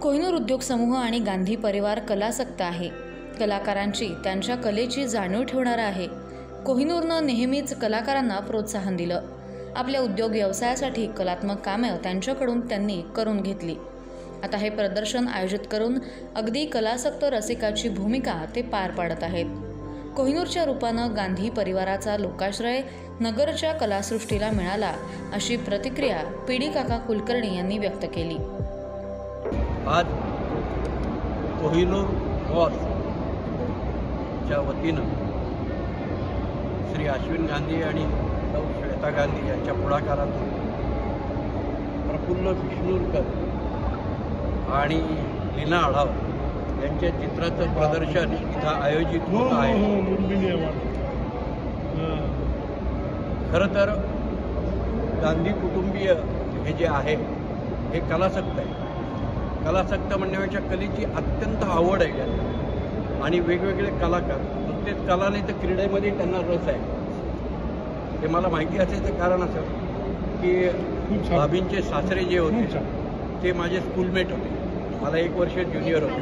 कोहिनूर उद्योग समूह आणि गांधी परिवार कलासक्त आहे. कलाकारांची त्यांच्या कलेची जाणीव ठेवणारा आहे. कोहिनूरनं नेहमीच कलाकारांना प्रोत्साहन दिलं. आपल्या उद्योग व्यवसायासाठी कलात्मक कामे त्यांच्याकडून त्यांनी करून घेतली. आता हे प्रदर्शन आयोजित करून अगदी कलासक्त रसिकाची भूमिका ते पार पाडत आहेत. कोहिनूरच्या रूपानं गांधी परिवाराचा लोकाश्रय नगरच्या कलासृष्टीला मिळाला, अशी प्रतिक्रिया पीडी काका कुलकर्णी यांनी व्यक्त केली. आज कोहिनूर च्या वतीनं श्री अश्विन गांधी आणि सौ श्वेता गांधी यांच्या पुढाकारातून प्रफुल्ल विष्णूरकर आणि लीना आढाव यांच्या चित्राचं प्रदर्शन इथं आयोजित होत आहे. खरं तर गांधी कुटुंबीय हे जे आहे हे कलासक्त आहे. कलासक्त म्हणण्यापेक्षा कलेची अत्यंत आवड आहे आणि वेगवेगळे कलाकार नुसतेच कला नाही तर क्रीडेमध्ये त्यांना रस आहे. हे मला माहिती असायचं कारण असं की भाभींचे सासरे जे होते ते माझे स्कूलमेट होते. मला 1 वर्ष ज्युनियर होते,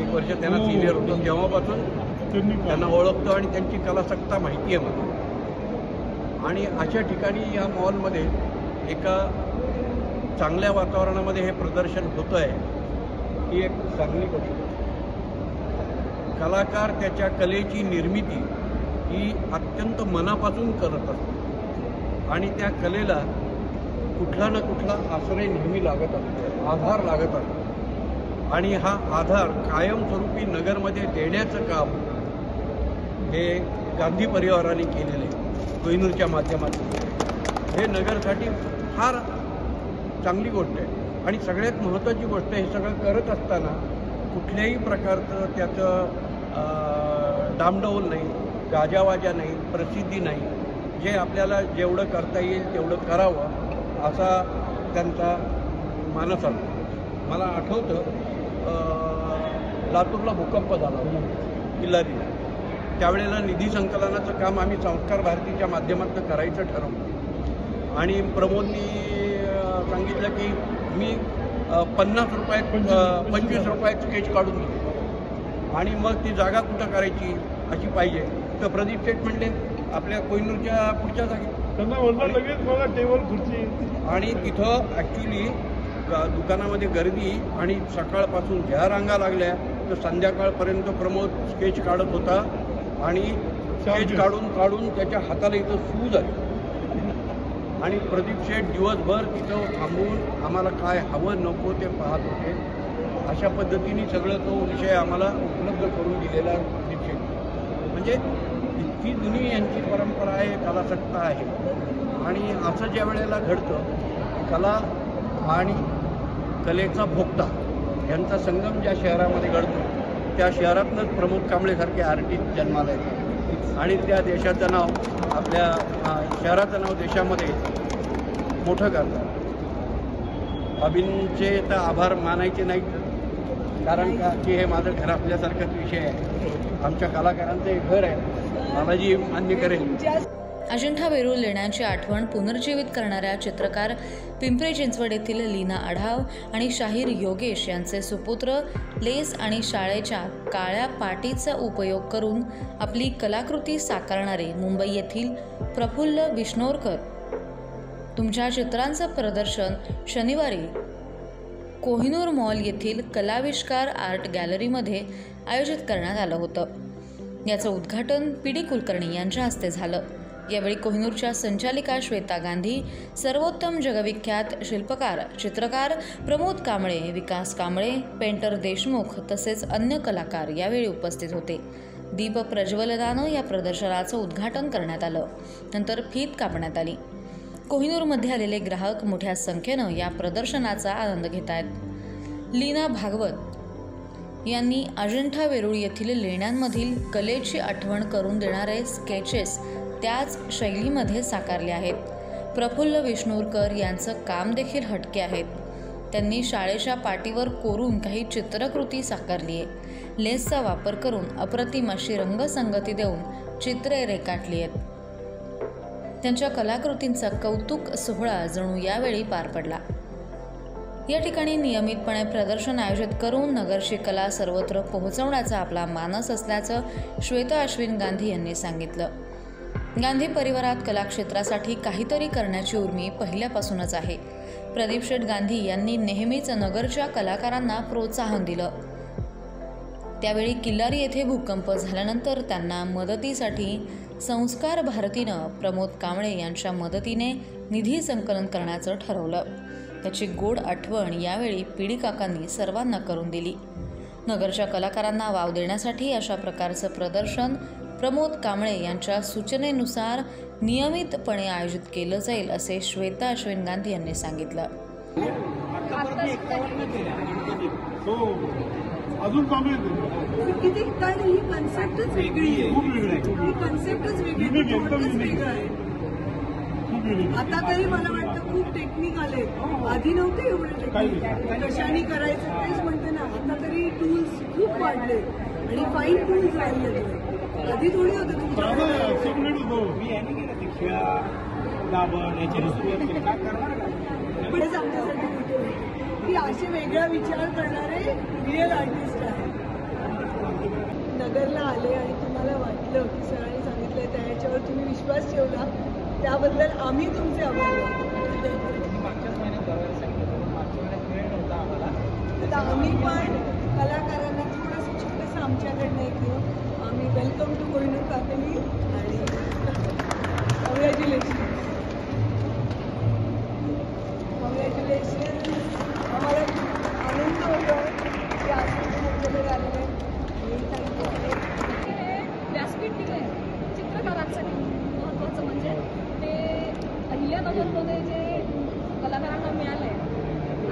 1 वर्ष त्यांना सिनियर होतो. तेव्हापासून त्यांना ओळखतो आणि त्यांची कलासक्ता माहिती आहे मला. आणि अशा ठिकाणी या मॉलमध्ये एका चांगल्या वातावरणामध्ये हे प्रदर्शन होतं आहे ही एक चांगली गोष्ट. कलाकार त्याच्या कलेची निर्मिती ही अत्यंत मनापासून करत असतो आणि त्या कलेला कुठला ना कुठला आश्रय नेहमी लागत असतो, आधार लागत असतो. आणि हा आधार कायमस्वरूपी नगरमध्ये देण्याचं काम हे गांधी परिवाराने केलेलं आहे. कोहिनूरच्या माध्यमातून हे नगरसाठी फार चांगली गोष्ट आहे. आणि सगळ्यात महत्त्वाची गोष्ट हे सगळं करत असताना कुठल्याही प्रकारचं त्याचं डामडौल नाही, गाजावाजा नाही, प्रसिद्धी नाही. जे आपल्याला जेवढं करता येईल तेवढं करावं असा त्यांचा मानस असतो. मला आठवतं लातूरला भूकंप झाला किल्लारीला. त्यावेळेला निधी संकलनाचं काम आम्ही संस्कार भारतीच्या माध्यमातून करायचं ठरवलं आणि प्रमोदनी सांगितलं की मी 50 रुपयात 25 रुपयात स्केच काढून दिली आणि मग ती जागा कुठं करायची अशी पाहिजे. तर प्रदीप शेठ म्हणले आपल्या कोहिनूरच्या पुढच्या जागी. त्यांना म्हणलं लगेच मला टेबल खुर्ची. आणि तिथं ॲक्च्युली दुकानामध्ये गर्दी आणि सकाळपासून ज्या रांगा लागल्या तर संध्याकाळपर्यंत प्रमोद स्केच काढत होता आणि स्केच काढून त्याच्या हाताला इथं सूज आली. आणि प्रदीप शेठ दिवसभर तिथं थांबून आम्हाला काय हवं नको ते पाहत होते. अशा पद्धतीने सगळं तो विषय आम्हाला उपलब्ध करून दिलेला प्रदीप शेठ. म्हणजे इतकी जुनी यांची परंपरा आहे, कलासक्ता आहे. आणि असं ज्या वेळेला घडतं कला आणि कलेचा भोक्ता यांचा संगम ज्या शहरामध्ये घडतो त्या शहरातूनच प्रमोद कांबळेसारखे आर्टिस्ट जन्माला येतात आणि त्या देशाचं नाव आपल्या शहराचं नाव देशामध्ये मोठं करतात. अभिनचे तर आभार मानायचे नाहीत कारण का की हे माझं घर असल्यासारखाच विषय आहे. आमच्या कलाकारांचं एक घर आहे, मला जी मान्य करेल. अजिंठा वेरूळ लेण्यांची आठवण पुनर्जीवित करणाऱ्या चित्रकार पिंपरी चिंचवड येथील लीना आढाव आणि शाहीर योगेश यांचे सुपुत्र लेस आणि शाळेच्या काळ्या पाटीचा उपयोग करून आपली कलाकृती साकारणारे मुंबई येथील प्रफुल्ल विष्णोरकर. तुमच्या चित्रांचं प्रदर्शन शनिवारी कोहिनूर मॉल येथील कलाविष्कार आर्ट गॅलरीमध्ये आयोजित करण्यात आलं होतं. याचं उद्घाटन पीडी कुलकर्णी यांच्या हस्ते झालं. यावेळी कोहिनूरच्या संचालिका श्वेता गांधी, सर्वोत्तम जगविख्यात शिल्पकार चित्रकार प्रमोद कांबळे, विकास कांबळे, पेंटर देशमुख तसेच अन्य कलाकार यावेळी उपस्थित होते. दीप प्रज्वलनानं या प्रदर्शनाचं उद्घाटन करण्यात आलं. नंतर फीत कापण्यात आली. कोहिनूरमध्ये आलेले ग्राहक मोठ्या संख्येनं या प्रदर्शनाचा आनंद घेत आहेत. लीना भागवत यांनी अजिंठा वेरूळ येथील लेण्यांमधील कलेची आठवण करून देणारे स्केचेस त्याच शैलीमध्ये साकारले आहेत. प्रफुल्ल विष्णूरकर यांचं काम देखील हटके आहेत. त्यांनी शाळेच्या पाटीवर कोरून काही चित्रकृती साकारली आहे. लेसचा वापर करून अप्रतिम अशी रंगसंगती देऊन चित्रे रेखाटली आहेत. त्यांच्या कलाकृतींचा कौतुक सोहळा जणू यावेळी पार पडला. या ठिकाणी नियमितपणे प्रदर्शन आयोजित करून नगरची कला सर्वत्र पोहोचवण्याचा आपला मानस असल्याचं श्वेता अश्विन गांधी यांनी सांगितलं. गांधी परिवारात कलाक्षेत्रासाठी काहीतरी करण्याची उर्मी पहिल्यापासूनच आहे. प्रदीप शेठ गांधी यांनी नेहमीच नगरच्या कलाकारांना प्रोत्साहन दिलं. त्यावेळी किल्लारी येथे भूकंप झाल्यानंतर त्यांना मदतीसाठी संस्कार भारतीनं प्रमोद कांबळे यांच्या मदतीने निधी संकलन करण्याचं ठरवलं. त्याची गोड आठवण यावेळी पिढी काकांनी सर्वांना करून दिली. नगरच्या कलाकारांना वाव देण्यासाठी अशा प्रकारचं प्रदर्शन प्रमोद कांबळे यांच्या सूचनेनुसार नियमितपणे आयोजित केलं जाईल असे श्वेता अश्विन गांधी यांनी सांगितलं. अजून किती कारण ही कन्सेप्टच वेगळी आहे. ही कन्सेप्टच वेगळी आहे. आता तरी मला वाटतं खूप टेक्निक आले. आधी नव्हते एवढे टेक्निक. कशाने करायचं तेच म्हणते ना. आता तरी टूल्स खूप वाढले आणि फाईन टूल्स राहिले. आधी थोडी होतं पुढेच आमच्यासाठी की असे वेगळा विचार करणारे रिअल आर्टिस्ट आहेत. नगरला आले आणि तुम्हाला वाटलं की सरांनी सांगितलंय त्याच्यावर तुम्ही विश्वास ठेवला त्याबद्दल आम्ही तुमचे आभारी आहोत. आता आम्ही पण कलाकारांना थोडंसं छोटंसं आमच्याकडनं एक घेऊ. आम्ही वेलकम टू कोहिनूर फॅमिली आणि कॉंग्रॅच्युलेशन. आम्हाला आनंद होतो की आजपर्यंत आलेले व्यासपीठ दिलंय चित्रकारांसाठी. महत्त्वाचं म्हणजे ते अहिल्यानगरमध्ये जे कलाकारांना मिळालंय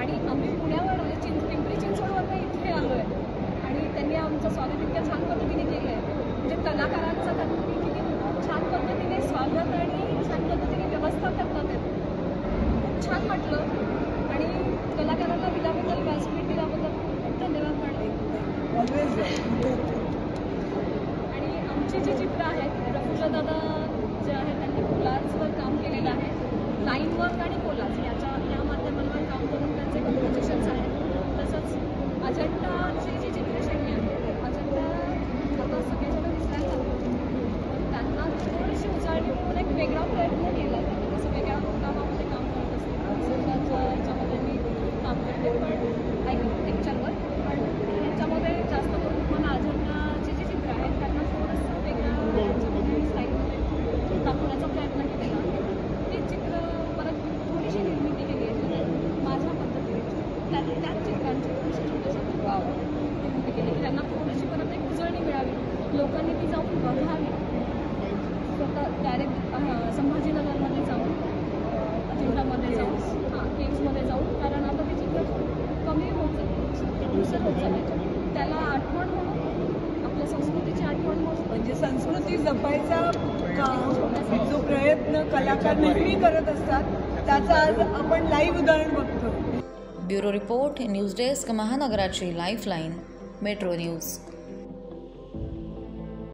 आणि आम्ही पुण्यावर पिंपरी चिंचवडवरनं इथे आलोय आणि त्यांनी आमचं स्वागत इतक्या छान पद्धतीने केलं आहे. म्हणजे कलाकारांचं त्यांनी किती छान पद्धतीने स्वागत आणि छान पद्धतीने व्यवस्था करतात. खूप छान वाटलं आणि कलाकारांना दिल्याबद्दल व्यासपीठ दिल्याबद्दल खूप धन्यवाद मानले. आणि आमची जी चित्र आहेत प्रफुल्ल दादा जे आहेत त्यांनी कोलाजवर काम केलेलं आहे. लाईन वर्क आणि कोलाज या माध्यमांवर काम करून त्यांचे कॉम्पोजिशन्स आहेत. तसंच अजंठाची जी चित्रशैली आहे अजंठा आता सगळ्याच्याकडे दिसायला लागली. त्यांना थोडीशी उजाळणी म्हणून एक वेगळा प्रयत्न केला आहे. तसं वेगळ्या कामामध्ये काम करत असते. याच्यामध्ये मी काम करते पण आर्किटेक्चरवर. पण ह्याच्यामध्ये जास्त करून मला अजंठाची जी चित्र आहेत त्यांना थोडंसं वेगळ्या स्टाईलमध्ये दाखवण्याचा प्रयत्न केलेला आहे. ती चित्र परत थोडीशी निर्मिती केली आहे माझ्या पद्धतीने. त्याच चित्रांची थोडीशी छोट्याशा निर्मिती केली की त्यांना थोडीशी परत एक उजळणी मिळावी. लोकांनी ती जाऊन बघावी. स्वतः डायरेक्ट संभाजीनगरमध्ये जाऊन अजिंठामध्ये जाऊन केव्समध्ये जाऊन. कारण आता ती चित्र कमी होत जाते दुसरं होत चालायचं. त्याला आठवण म्हणून आपल्या संस्कृतीची आठवण म्हणून म्हणजे संस्कृती जपायचा जो प्रयत्न कलाकार नेहमी करत असतात त्याचं आज आपण लाईव्ह उदाहरण बघतो. ब्युरो रिपोर्ट न्यूज डेस्क महानगराची लाईफलाईन मेट्रो न्यूज.